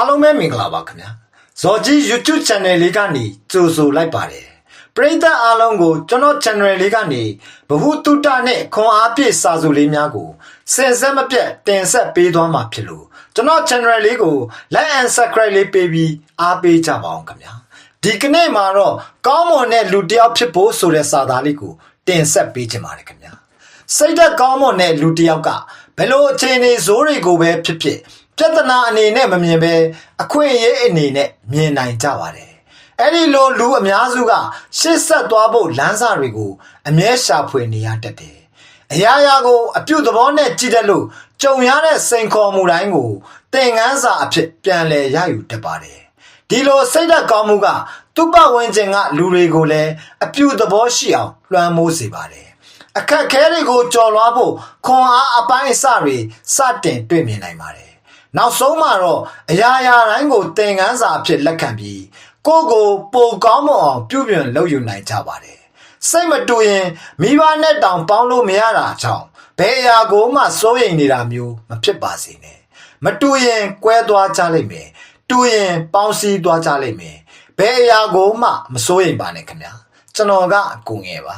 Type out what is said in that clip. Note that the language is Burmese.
အားလုံးပဲမင်္ဂလာပါခင်ဗျာဇော်ကြီး YouTube channel လေးကနေကြိုဆိုလိုက်ပါတယ်ပရိသတ်အားလုံးကိုကျွန်တော် channel လေးကနေဘဟုတုတနဲ့ခွန်အားပြည့်စာစုလေးများကိုစင်စက်မပြတ်တင်ဆက်ပေးသွားမှာဖြစ်လို့ကျွန်တော် channel လေးကို like and subscribe လေးပေးပြီးအားပေးကြပါအောင်ခင်ဗျာဒီကနေ့မှာတော့ကောင်းမွန်တဲ့လူတစ်ယောက်ဖြစ်ဖို့ဆိုတဲ့စာသားလေးကိုတင်ဆက်ပေးချင်ပါတယ်ခင်ဗျာစိတ်သက်ကောင်းမွန်တဲ့လူတစ်ယောက်ကဘယ်လိုအခြေအနေဇိုးတွေကိုပဲဖြစ်ဖြစ်ပြဿနာအနေနဲ့မမြင်ပဲအခွင့်အရေးအနေနဲ့မြင်နိုင်ကြပါတယ်အဲ့ဒီလိုလူအများစုကရှေ့ဆက်သွားဖို့လမ်းစာတွေကိုအမြဲရှာဖွေနေရတတ်တယ်အရာရာကိုအပြုတ်သဘောနဲ့ကြည့်တတ်လို့ကြုံရတဲ့စိန်ခေါ်မှုတိုင်းကိုသင်ခန်းစာအဖြစ်ပြန်လည်ရယူတတ်ပါတယ်ဒီလိုစိတ်ဓာတ်ကောင်းမှုကသူ့ပတ်ဝန်းကျင်ကလူတွေကိုလည်းအပြုတ်သဘောရှိအောင်လွှမ်းမိုးစေပါတယ်အခက်ခဲတွေကိုကြော်လွှားဖို့ခွန်အားအပိုင်းအစတွေစတင်တွေ့မြင်နိုင်ပါတယ်နောက်ဆုံးမှာတော့အရာရာတိုင်းကိုသင်ခန်းစာအဖြစ်လက်ခံပြီးကိုယ့်ကိုပိုကောင်းမွန်အောင်ပြုပြင်လုပ်ယူနိုင်ကြပါတယ်စိတ်မတူရင်မိဘနဲ့တောင်ပေါင်းလို့မရတာကြောင့်ဘယ်အရာကိုမှစိုးရိမ်နေတာမျိုးမဖြစ်ပါစေနဲ့မတူရင်ကွဲသွားကြလိမ့်မယ်တူရင်ပေါင်းစည်းသွားကြလိမ့်မယ်ဘယ်အရာကိုမှမစိုးရိမ်ပါနဲ့ခင်ဗျာကျွန်တော်ကကိုငယ်ပါ